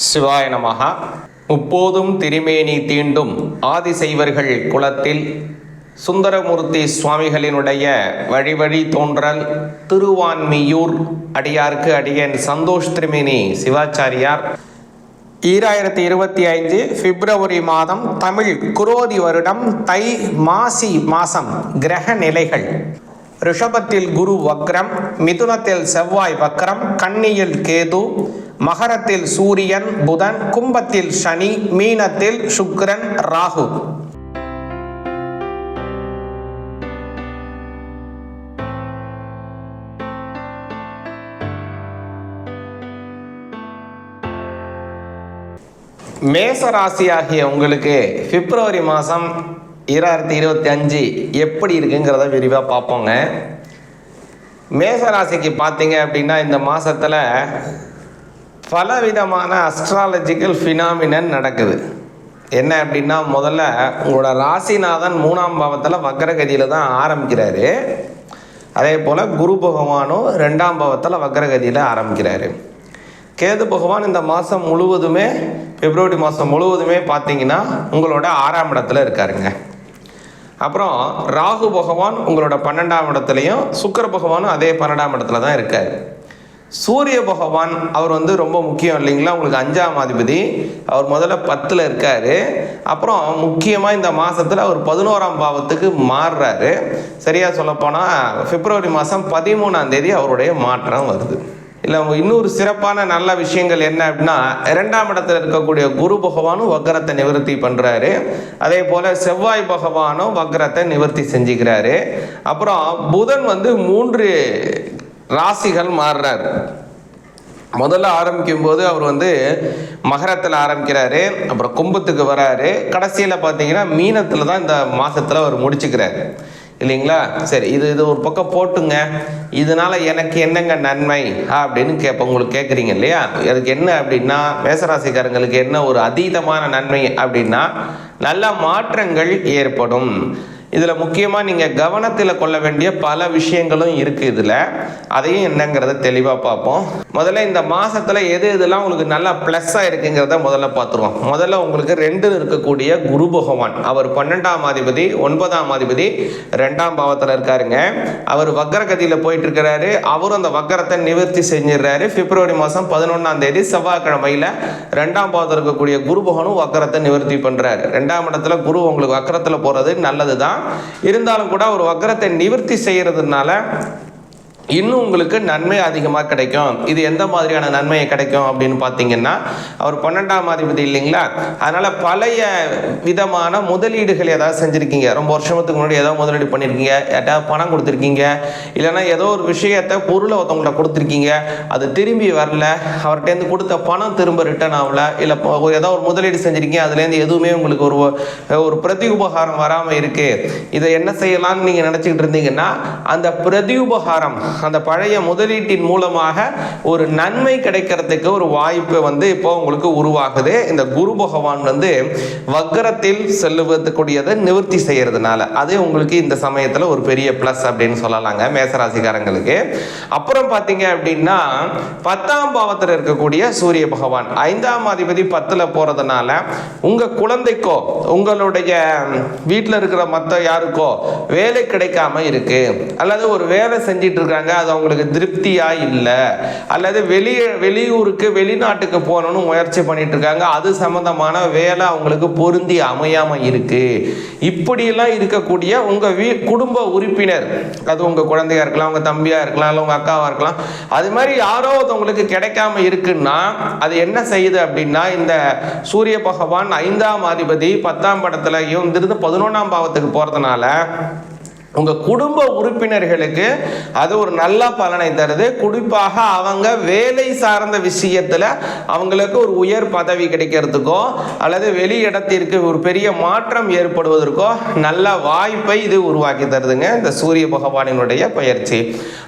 சிவாய நமஹா. முப்போதும் திருமேனி தீண்டும் ஆதிசைவர்கள் குலத்தில் சுந்தரமூர்த்தி சுவாமிகளினுடைய வழி தோன்றல் திருவான்மியூர் அடியார்க்கு அடியன் சந்தோஷ் திருமேனி சிவாச்சாரியார் 2025 பிப்ரவரி மாதம் தமிழ் குரோதி வருடம் தை மாசி மாசம் கிரக நிலைகள். ரிஷபத்தில் குரு வக்ரம், மிதுனத்தில் செவ்வாய் வக்ரம், கன்னியில் கேது, மகரத்தில் சூரியன் புதன், கும்பத்தில் சனி, மீனத்தில் சுக்கிரன் ராகு. மேசராசியாகிய உங்களுக்கு பிப்ரவரி மாதம் 2025 எப்படி இருக்குங்கிறத விரிவாக பார்ப்போங்க. மேசராசிக்கு பார்த்தீங்க அப்படின்னா இந்த மாதத்தில் பலவிதமான அஸ்ட்ராலஜிக்கல் ஃபினாமினன் நடக்குது. என்ன அப்படின்னா, முதல்ல உங்களோட ராசிநாதன் 3ஆம் பாவத்தில் வக்ரகதியில் தான் ஆரம்பிக்கிறாரு. அதே போல் குரு பகவானும் 2ஆம் பாவத்தில் வக்ரகதியில் ஆரம்பிக்கிறாரு. கேது பகவான் இந்த மாதம் முழுவதுமே, பிப்ரவரி மாதம் முழுவதுமே பார்த்தீங்கன்னா உங்களோட 6ஆம் இடத்துல இருக்காருங்க. அப்புறம் ராகு பகவான் உங்களோட 12ஆம் இடத்துலையும், சுக்கிர பகவானும் அதே 12ஆம் இடத்துல தான் இருக்கார். சூரிய பகவான் அவர் ரொம்ப முக்கியம் இல்லைங்களா, உங்களுக்கு 5ஆம் அதிபதி. அவர் முதல்ல 10ல் இருக்கார். அப்புறம் முக்கியமாக இந்த மாதத்தில் அவர் 11ஆம் பாவத்துக்கு மாறுறாரு. சரியாக சொல்லப்போனால் பிப்ரவரி மாதம் 13ஆம் தேதி அவருடைய மாற்றம் வருது. இல்லை இன்னொரு சிறப்பான நல்ல விஷயங்கள் என்ன அப்படின்னா, 2ஆம் இடத்துல இருக்கக்கூடிய குரு பகவானும் வக்ரத்தை நிவர்த்தி பண்ணுறாரு. அதே போல் செவ்வாய் பகவானும் வக்ரத்தை நிவர்த்தி செஞ்சுக்கிறாரு. அப்புறம் புதன் 3 ராசிகள் மாறுறாரு. முதல்ல ஆரம்பிக்கும் போது அவர் மகரத்தில் ஆரம்பிக்கிறாரு, அப்புறம் கும்பத்துக்கு வராரு, கடைசியில் பார்த்தீங்கன்னா மீனத்தில் தான் இந்த மாதத்தில் அவர் முடிச்சுக்கிறாரு இல்லைங்களா. சரி, இது ஒரு பக்கம் போட்டுங்க. இதனால் எனக்கு என்னங்க நன்மை அப்படின்னு உங்களுக்கு கேட்குறீங்க இல்லையா. அதுக்கு என்ன அப்படின்னா, மேசராசிக்காரங்களுக்கு என்ன ஒரு அதீதமான நன்மை அப்படின்னா, நல்ல மாற்றங்கள் ஏற்படும். இதில் முக்கியமாக நீங்கள் கவனத்தில் கொள்ள வேண்டிய பல விஷயங்களும் இருக்குது. இதில் அதையும் என்னங்கிறத தெளிவாக பார்ப்போம். முதல்ல இந்த மாதத்தில் எதெல்லாம் உங்களுக்கு நல்லா ப்ளஸ்ஸாக இருக்குங்கிறத முதல்ல பார்த்துருவோம். முதல்ல உங்களுக்கு 2 இருக்கக்கூடிய குரு பகவான், அவர் 12ஆம் அதிபதி, 9ஆம் அதிபதி, 2ஆம் பாவத்தில் இருக்காருங்க. அவர் வக்ரகதியில் போயிட்டு இருக்கிறாரு. அவரும் அந்த வக்ரத்தை நிவர்த்தி செஞ்சிடறாரு. பிப்ரவரி மாதம் 11ஆம் தேதி செவ்வாய்க்கிழமையில் 2ஆம் பாவத்தில் இருக்கக்கூடிய குரு பகவானும் வக்ரத்தை நிவர்த்தி பண்ணுறாரு. 2ஆம் இடத்துல குரு உங்களுக்கு வக்ரத்தில் போகிறது நல்லது தான். இருந்தாலும் கூட ஒரு வக்ரத்தை நிவர்த்தி செய்யறதுனால இன்னும் உங்களுக்கு நன்மை அதிகமாக கிடைக்கும். இது எந்த மாதிரியான நன்மையை கிடைக்கும் அப்படின்னு பார்த்தீங்கன்னா, அவர் 12ஆம் அதிபதி இல்லைங்களா, அதனால் பழைய விதமான முதலீடுகள் ஏதாவது செஞ்சுருக்கீங்க, ரொம்ப வருஷத்துக்கு முன்னாடி ஏதோ முதலீடு பண்ணியிருக்கீங்க, ஏதாவது பணம் கொடுத்துருக்கீங்க, இல்லைன்னா ஏதோ ஒரு விஷயத்தை பொருளை ஒருத்தவங்கள்ட்ட கொடுத்துருக்கீங்க, அது திரும்பி வரல, அவர்கிட்டேருந்து கொடுத்த பணம் திரும்ப ரிட்டர்ன் ஆகலை, இல்லை ஏதோ ஒரு முதலீடு செஞ்சுருக்கீங்க, அதுலேருந்து எதுவுமே உங்களுக்கு ஒரு பிரதி உபகாரம் வராமல் இருக்குது. இதை என்ன செய்யலாம்னு நீங்கள் நினச்சிக்கிட்டு இருந்தீங்கன்னா, அந்த பிரதி உபகாரம், அந்த பழைய முதலீட்டின் மூலமாக ஒரு நன்மை கிடைக்கிறதுக்கு ஒரு வாய்ப்பு இப்போ உங்களுக்கு உருவாகுது. இந்த குரு பகவான் வக்ரத்தில் செல்லுவதற்குரியதை நிவர்த்தி செய்யறதுனால அது உங்களுக்கு இந்த சமயத்தில் ஒரு பெரிய பிளஸ் அப்படின்னு சொல்லலாங்க மேசராசிக்காரங்களுக்கு. அப்புறம் பார்த்தீங்க அப்படின்னா, 10ஆம் பாவத்தில் இருக்கக்கூடிய சூரிய பகவான் 5ஆம் அதிபதி 10ல் போறதுனால உங்க குழந்தைக்கோ உங்களுடைய வீட்டில் இருக்கிற மற்ற யாருக்கோ வேலை கிடைக்காம இருக்கு, அல்லது ஒரு வேலை செஞ்சிட்டு இருக்காங்க, அது அவங்களுக்கு திருப்தியா இல்லை, அல்லது வெளியூருக்கு வெளிநாட்டுக்கு போகணும்னு முயற்சி பண்ணிட்டு இருக்காங்க, அது சம்பந்தமான வேலை அவங்களுக்கு பொருந்தி அமையாம இருக்கு. இப்படியெல்லாம் இருக்கக்கூடிய உங்க குடும்ப உறுப்பினர், அது உங்க குழந்தையா இருக்கலாம், உங்க தம்பியா இருக்கலாம், இல்லை உங்க அக்காவா இருக்கலாம், அது மாதிரி யாரோ ஒருத்தவங்களுக்கு கிடைக்காம இருக்குன்னா அது என்ன செய்யுது அப்படின்னா, இந்த சூரிய பகவான் 5ஆம் அதிபதி 10ஆம் இடத்துலயும் இருந்து 11ஆம் பாவத்துக்கு போறதுனால உங்கள் குடும்ப உறுப்பினர்களுக்கு அது ஒரு நல்ல பலனை தருது. குறிப்பாக அவங்க வேலை சார்ந்த விஷயத்தில் அவங்களுக்கு ஒரு உயர் பதவி கிடைக்கிறதுக்கோ அல்லது வெளி இடத்திற்கு ஒரு பெரிய மாற்றம் ஏற்படுவதற்கோ நல்ல வாய்ப்பை இது உருவாக்கி தருதுங்க இந்த சூரிய பகவானினுடைய பயிற்சி.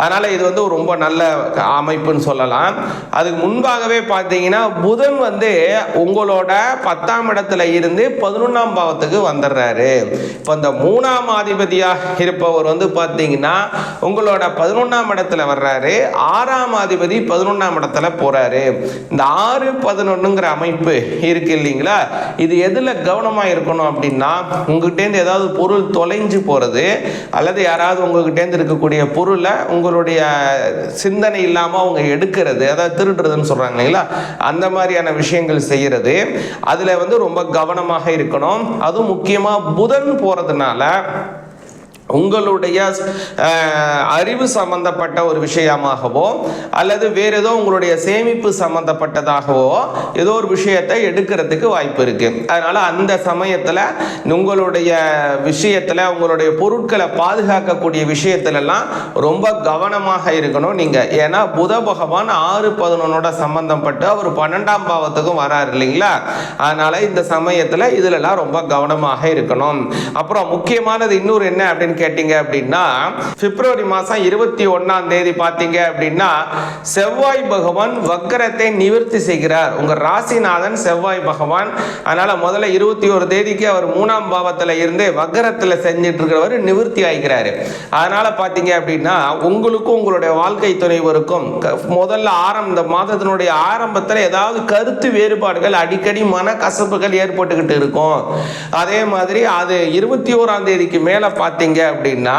அதனால் இது ரொம்ப நல்ல அமைப்புன்னு சொல்லலாம். அதுக்கு முன்பாகவே பார்த்தீங்கன்னா புதன் உங்களோட 10ஆம் இடத்துல இருந்து 11ஆம் பாவத்துக்கு வந்துடுறாரு. இப்போ இந்த 3ஆம் அதிபதியாக இருப்பவர் வந்து பார்த்தீங்கன்னா உங்களோட 11ஆம் இடத்துல வர்றாரு. 6ஆம் அதிபதி 11ஆம் இடத்துல போறாரு. இந்த 6-11ங்கிற அமைப்பு இருக்கு இல்லைங்களா, இது எதுல கவனமா இருக்கணும் அப்படின்னா, உங்ககிட்டேருந்து ஏதாவது பொருள் தொலைஞ்சு போறது அல்லது யாராவது உங்ககிட்டேருந்து இருக்கக்கூடிய பொருளை உங்களுடைய சிந்தனை இல்லாம அவங்க எடுக்கிறது, அதாவது திருடுறதுன்னு சொல்றாங்க இல்லைங்களா, அந்த மாதிரியான விஷயங்கள் செய்யறது, அதுல வந்து ரொம்ப கவனமாக இருக்கணும். அதுவும் முக்கியமா புதன் போறதுனால உங்களுடைய அறிவு சம்பந்தப்பட்ட ஒரு விஷயமாகவோ அல்லது வேறு ஏதோ உங்களுடைய சேமிப்பு சம்பந்தப்பட்டதாகவோ ஏதோ ஒரு விஷயத்தை எடுக்கிறதுக்கு வாய்ப்பு இருக்கு. அதனால அந்த சமயத்தில் உங்களுடைய விஷயத்தில் உங்களுடைய பொருட்களை பாதுகாக்கக்கூடிய விஷயத்திலெல்லாம் ரொம்ப கவனமாக இருக்கணும் நீங்க. ஏன்னா புத பகவான் 6-11 சம்பந்தப்பட்டு அவர் 12ஆம் பாவத்துக்கும் வராரு இல்லைங்களா, அதனால இந்த சமயத்தில் இதுலலாம் ரொம்ப கவனமாக இருக்கணும். அப்புறம் முக்கியமானது இன்னொரு என்ன அப்படின்னு கேட்டீங்க அப்படின்னா, பிப்ரவரி மாசம் 21ஆம் தேதி பாத்தீங்க அப்படின்னா செவ்வாய் பகவான் வக்கரத்தை நிவர்த்தி செய்கிறார். உங்க ராசிநாதன் செவ்வாய் பகவான். அதனால முதல்ல 21 தேதிக்கு அவர் 3ஆம் பாவத்துல இருந்து வக்கரத்துல செஞ்சிட்டு இருக்கிறவர் நிவர்த்தி ஆகிறாரு. அதனால பாத்தீங்க அப்படின்னா உங்களுக்கும் உங்களுடைய வாழ்க்கை துணைவருக்கும் முதல்ல இந்த மாதத்தினுடைய ஆரம்பத்தில் ஏதாவது கருத்து வேறுபாடுகள், அடிக்கடி மன கசப்புகள் ஏற்பட்டுக்கிட்டு இருக்கும். அதே மாதிரி அது 21ஆம் தேதிக்கு மேல பாத்தீங்க அப்படின்னா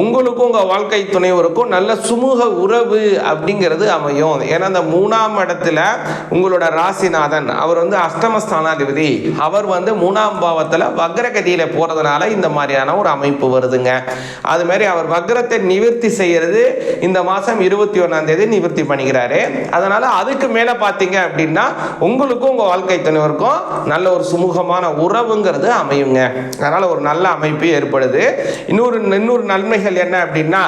உங்களுக்கும் உங்க வாழ்க்கை துணைவருக்கும் நல்ல சுமூக உறவு அப்படிங்கிறது அமையும். ஏன்னா அந்த 3ஆம் இடத்துல உங்களோட ராசிநாதன் அவர் வந்து அஷ்டமஸ்தானாதிபதி, அவர் வந்து 3ஆம் பாவத்துல வக்ரகதியில போறதுனால இந்த மாதிரியான ஒரு அமைப்பு வருதுங்க. அது மாதிரி அவர் வக்ரத்தை நிவர்த்தி செய்யறது இந்த மாசம் 21ஆம் தேதி நிவர்த்தி பண்ணிக்கிறாரு. அதனால அதுக்கு மேல பாத்தீங்க அப்படின்னா உங்களுக்கும் உங்க வாழ்க்கை துணைவருக்கும் நல்ல ஒரு சுமூகமான உறவுங்கிறது அமையுங்க. அதனால ஒரு நல்ல அமைப்பு ஏற்படுது. இன்னொரு நன்மைகள் என்ன அப்படின்னா,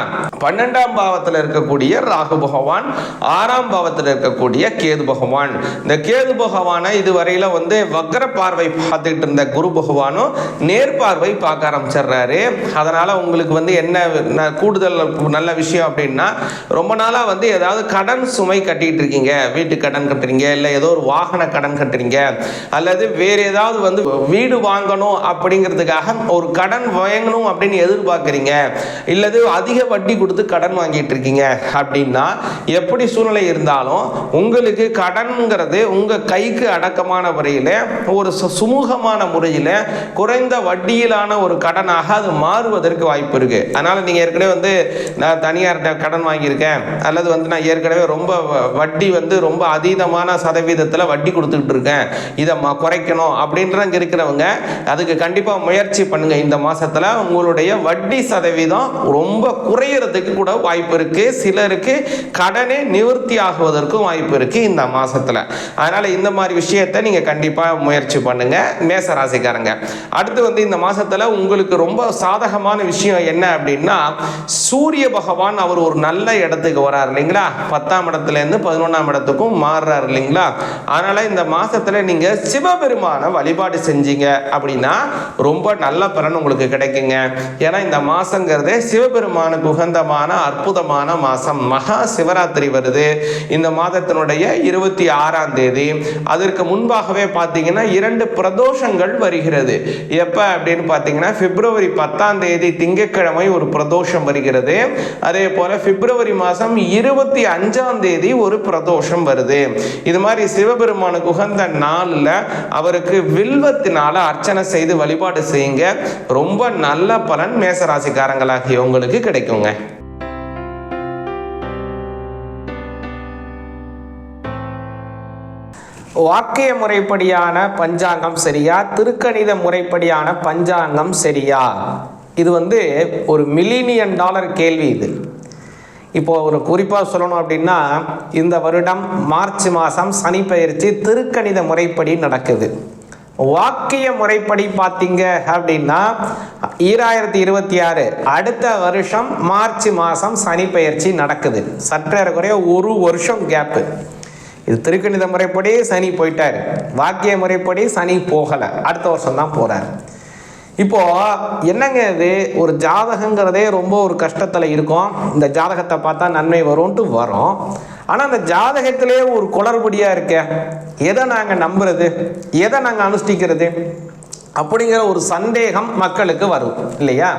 12ஆம் பாவத்தில் இருக்கக்கூடிய ராகு பகவான், 6ஆம் பாவத்தில் இருக்கக்கூடிய கேது பகவான். இந்த கேது பகவானை இதுவரையில வந்து வக்ர பார்வை பார்த்துட்டு இருந்த குரு பகவானும் நேர்பார்வை பார்க்க ஆரம்பிச்சிடுறாரு. அதனால உங்களுக்கு வந்து என்ன கூடுதல் நல்ல விஷயம் அப்படின்னா, ரொம்ப நாளா வந்து ஏதாவது கடன் சுமை கட்டிட்டு இருக்கீங்க, வீட்டு கடன் கட்டுறீங்க, இல்லை ஏதோ ஒரு வாகன கடன் கட்டுறீங்க, அல்லது வேற ஏதாவது வந்து வீடு வாங்கணும் அப்படிங்கிறதுக்காக ஒரு கடன் வாங்கணும் அப்படின்னு எதிர்பார்க்குறீங்க, இல்லது அதிக வட்டி கொடுத்து கடன் வாங்கிட்டு இருக்கீங்க அப்படின்னா, எப்படி சூழ்நிலை இருந்தாலும் உங்களுக்கு கடன்ங்கிறது உங்க கைக்கு அடக்கமான முறையில் ஒரு சுமூகமான முறையில் குறைந்த வட்டியிலான ஒரு கடனாக அது மாறுவதற்கு வாய்ப்பு இருக்கு. அதனால நீங்க ஏற்கனவே வந்து நான் தனியார்கிட்ட கடன் வாங்கியிருக்கேன், அல்லது வந்து நான் ஏற்கனவே ரொம்ப வட்டி வந்து ரொம்ப அதீதமான சதவீதத்தில் வட்டி கொடுத்துக்கிட்டு இருக்கேன், இதை குறைக்கணும் அப்படின்றவங்க இருக்கிறவங்க அதுக்கு கண்டிப்பா முயற்சி பண்ணுங்க. இந்த மாசத்துல உங்களுடைய வட்டி சதவீதம் ரொம்ப குறையறதுக்கு கூட வாய்ப்பு இருக்கு. சிலருக்கு கடனே நிவர்த்தி ஆகுவதற்கும் வாய்ப்பு இருக்கு இந்த மாசத்துல. அதனால இந்த மாதிரி விஷயத்தை நீங்க கண்டிப்பா முயற்சி பண்ணுங்க மேச ராசிக்காரங்க. அடுத்து வந்து இந்த மாசத்துல உங்களுக்கு ரொம்ப சாதகமான விஷயம் என்ன அப்படின்னா, சூரிய பகவான் அவர் ஒரு நல்ல இடத்துக்கு வராரு இல்லைங்களா, 10ஆம் இடத்துல இருந்து 11ஆம் இடத்துக்கும் மாறுறாரு இல்லைங்களா. அதனால இந்த மாசத்துல நீங்க சிவபெருமான வழிபாடு செஞ்சீங்க அப்படின்னா ரொம்ப நல்ல பலன் உங்களுக்கு கிடைக்குங்க. ஏன்னா இந்த மாசங்கிறதே சிவபெருமானுக்கு உகந்தமான அற்புதமான மாசம். மகா சிவராத்திரி வருது இந்த மாதத்தினுடைய 26ஆம் தேதி. அதற்கு முன்பாகவே பார்த்தீங்கன்னா 2 பிரதோஷங்கள் வருகிறது. எப்ப அப்படின்னு பார்த்தீங்கன்னா பிப்ரவரி 10ஆம் தேதி திங்கட்கிழமை ஒரு பிரதோஷம் வருகிறது. அதே போல பிப்ரவரி மாதம் 25ஆம் தேதி ஒரு பிரதோஷம் வருது. இது மாதிரி சிவபெருமானுக்கு உகந்த நாளில் அவருக்கு வில்வத்தினால அர்ச்சனை செய்து வழிபாடு செய்யுங்க. ரொம்ப நல்ல பலன் மேசராசிக்காரங்களாகிய உங்களுக்கு கிடைக்குங்க. வாக்கிய முறைப்படியான பஞ்சாங்கம் சரியா, திருக்கணித முறைப்படியான பஞ்சாங்கம் சரியா? இது வந்து ஒரு $1 மில்லியன் கேள்வி. இது இப்போ ஒரு குறிப்பாக சொல்லணும் அப்படின்னா, இந்த வருடம் மார்ச் மாதம் சனி பெயர்ச்சி திருக்கணித முறைப்படி நடக்குது. வாக்கிய முறைப்படி பார்த்தீங்க அப்படின்னா 2026 அடுத்த வருஷம் மார்ச் மாதம் சனி பெயர்ச்சி நடக்குது. சற்றேறக்குறைய ஒரு வருஷம் கேப்பு. இது திருக்கணித முறைப்படி சனி போயிட்டார், வாக்கிய முறைப்படி சனி போகலை, அடுத்த வருஷம் தான் போகிறார். இப்போ என்னங்க இது, ஒரு ஜாதகங்கிறதே ரொம்ப ஒரு கஷ்டத்தில் இருக்கும். இந்த ஜாதகத்தை பார்த்தா நன்மை வரும்ன்ட்டு வரும். ஆனால் அந்த ஜாதகத்திலே ஒரு குளறுபடியாக இருக்க, எதை நாங்கள் நம்புறது, எதை நாங்கள் அனுஷ்டிக்கிறது அப்படிங்கிற ஒரு சந்தேகம் மக்களுக்கு வரும் இல்லையா?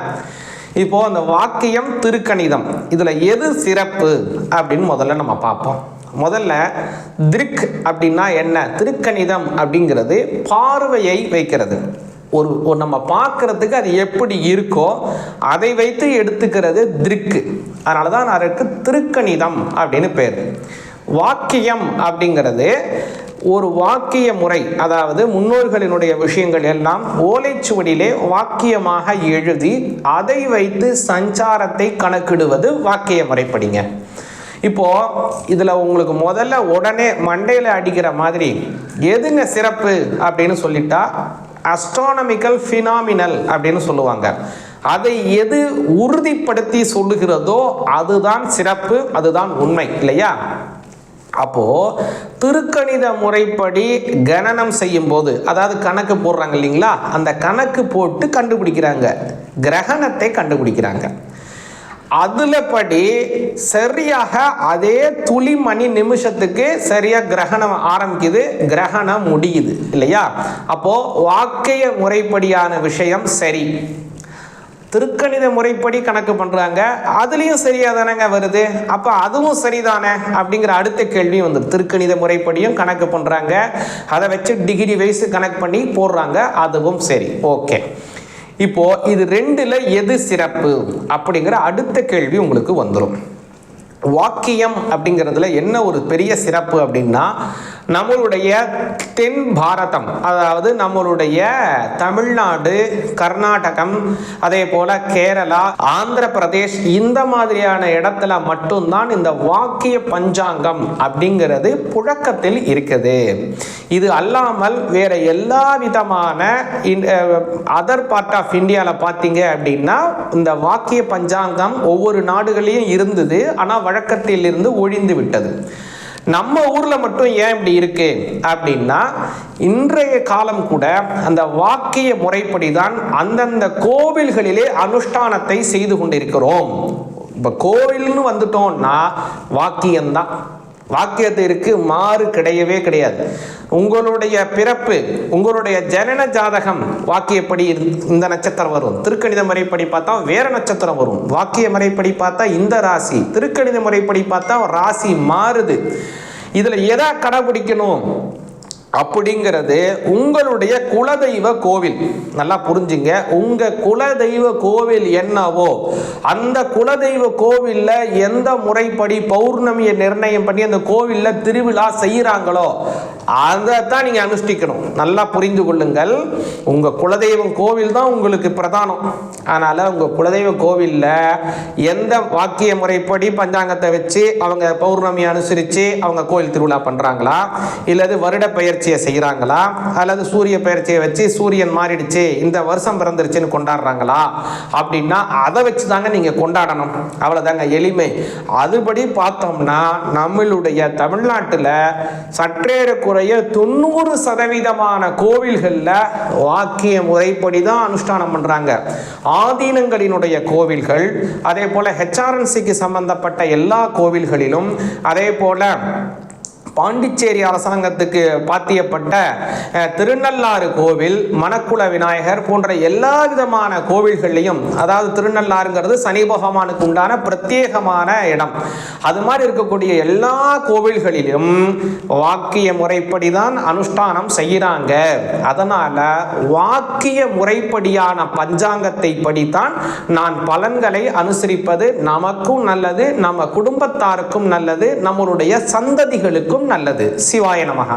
இப்போ அந்த வாக்கியம் திருக்கணிதம் இதில் எது சிறப்பு அப்படின்னு முதல்ல நம்ம பார்ப்போம். முதல்ல திருக் அப்படின்னா என்ன? திருக்கணிதம் அப்படிங்கிறது பார்வையை வைக்கிறது. ஒரு நம்ம பார்க்கறதுக்கு அது எப்படி இருக்கோ அதை வைத்து எடுத்துக்கிறது திருக்கு. அதனால தான் அதற்கு திருக்கணிதம் அப்படின்னு பேர். வாக்கியம் அப்படிங்கிறது ஒரு வாக்கிய முறை, அதாவது முன்னோர்களினுடைய விஷயங்கள் எல்லாம் ஓலைச்சுவடியிலே வாக்கியமாக எழுதி அதை வைத்து சஞ்சாரத்தை கணக்கிடுவது வாக்கிய முறைப்படிங்க. இப்போ இதில் உங்களுக்கு முதல்ல உடனே மண்டையில் அடிக்கிற மாதிரி எதுங்க சிறப்பு அப்படின்னு சொல்லிட்டா அஸ்ட்ரானமிக்கல் ஃபினாமினல் அப்படின்னு சொல்லுவாங்க. அதை எது உறுதிப்படுத்தி சொல்லுகிறதோ அதுதான் சிறப்பு, அதுதான் உண்மை இல்லையா? அப்போ திருக்கணித முறைப்படி கணனம் செய்யும் போது, அதாவது கணக்கு போடுறாங்க இல்லைங்களா, அந்த கணக்கு போட்டு கண்டுபிடிக்கிறாங்க, கிரகணத்தை கண்டுபிடிக்கிறாங்க. அதுல படி சரியாக அதே துளி மணி நிமிஷத்துக்கு சரியா கிரகணம் ஆரம்பிக்குது, கிரகணம் முடியுது இல்லையா? அப்போ வாக்கிய முறைப்படியான விஷயம் சரி. திருக்கணித முறைப்படி கணக்கு பண்றாங்க, அதுலயும் சரியா தானங்க வருது, அப்ப அதுவும் சரிதானே அப்படிங்கிற அடுத்த கேள்வி வந்து, திருக்கணித முறைப்படியும் கணக்கு பண்றாங்க, அதை வச்சு டிகிரி வைஸ் கணக்கு பண்ணி போடுறாங்க, அதுவும் சரி, ஓகே. இப்போ இது ரெண்டுல எது சிறப்பு அப்படிங்கிற அடுத்த கேள்வி உங்களுக்கு வந்துடும். வாக்கியம் அப்படிங்கிறதுல என்ன ஒரு பெரிய சிறப்பு அப்படின்னா, நம்மளுடைய தென் பாரதம், அதாவது நம்மளுடைய தமிழ்நாடு, கர்நாடகம், அதே போல கேரளா, ஆந்திர பிரதேஷ், இந்த மாதிரியான இடத்துல மட்டும்தான் இந்த வாக்கிய பஞ்சாங்கம் அப்படிங்கிறது புழக்கத்தில் இருக்குது. இது அல்லாமல் வேற எல்லா விதமான அதர் பார்ட் ஆஃப் இந்தியாவில் பார்த்தீங்க அப்படின்னா இந்த வாக்கிய பஞ்சாங்கம் ஒவ்வொரு நாடுகளையும் இருந்தது, ஆனால் வழக்கத்தில் இருந்து ஒழிந்து விட்டது. நம்ம ஊர்ல மட்டும் ஏன் இப்படி இருக்கு அப்படின்னா, இன்றைய காலம் கூட அந்த வாக்கிய முறைப்படி தான் அந்தந்த கோவில்களிலே அனுஷ்டானத்தை செய்து கொண்டிருக்கிறோம். இப்ப கோவில்னு வந்துட்டோம்னா வாக்கியம்தான், வாக்கியத்திற்கு மாறு கிடையவே கிடையாது. உங்களுடைய பிறப்பு, உங்களுடைய ஜனன ஜாதகம் வாக்கியப்படி இந்த நட்சத்திரம் வரும், திருக்கணித முறைப்படி பார்த்தா வேற நட்சத்திரம் வரும், வாக்கிய முறைப்படி பார்த்தா இந்த ராசி, திருக்கணித முறைப்படி பார்த்தா ராசி மாறுது. இதுல எதை கடைபிடிக்கணும் அப்படிங்கிறது உங்களுடைய குலதெய்வ கோவில். நல்லா புரிஞ்சுங்க, உங்க குலதெய்வ கோவில் என்னவோ அந்த குலதெய்வ கோவில்ல எந்த முறைப்படி பௌர்ணமியை நிர்ணயம் பண்ணி அந்த கோவில்ல திருவிழா செய்யறாங்களோ அதைத்தான் நீங்க அனுஷ்டிக்கணும். நல்லா புரிந்து கொள்ளுங்கள், உங்க குலதெய்வம் கோவில் தான் உங்களுக்கு பிரதானம். அதனால உங்க குலதெய்வ கோவில்ல எந்த வாக்கிய முறைப்படி பஞ்சாங்கத்தை வச்சு அவங்க பௌர்ணமி அனுசரிச்சு அவங்க கோவில் திருவிழா பண்றாங்களா, இல்லது வருட பெயர்ச்சியை செய்யறாங்களா, அல்லது சூரிய பெயர்ச்சியை வச்சு சூரியன் மாறிடுச்சு இந்த வருஷம் பிறந்துருச்சுன்னு கொண்டாடுறாங்களா அப்படின்னா அதை வச்சு தாங்க நீங்க கொண்டாடணும். அவ்வளவுதாங்க, எளிமை. அதுபடி பார்த்தோம்னா நம்மளுடைய தமிழ்நாட்டில் சற்றேறக்குறைய 90% கோவில்கள்ல வாக்கிய முறைப்படி தான் அனுஷ்டானம் பண்றாங்க. ஆதீனங்களினுடைய கோவில்கள், அதே போல ஹெச்ஆர்என்சிக்கு சம்பந்தப்பட்ட எல்லா கோவில்களிலும், அதே போல பாண்டிச்சேரி அரசாங்கத்துக்கு பாத்தியப்பட்ட திருநள்ளாறு கோவில், மணக்குள விநாயகர் போன்ற எல்லா விதமான கோவில்கள்லையும், அதாவது திருநள்ளாறுங்கிறது சனி பகவானுக்கு உண்டான பிரத்யேகமான இடம், அது மாதிரி இருக்கக்கூடிய எல்லா கோவில்களிலும் வாக்கிய முறைப்படி தான் அனுஷ்டானம் செய்கிறாங்க. அதனால வாக்கிய முறைப்படியான பஞ்சாங்கத்தை படித்தான் நான் பலன்களை அனுசரிப்பது நமக்கும் நல்லது, நம்ம குடும்பத்தாருக்கும் நல்லது, நம்மளுடைய சந்ததிகளுக்கும் நல்லது. சிவாய நமஹ.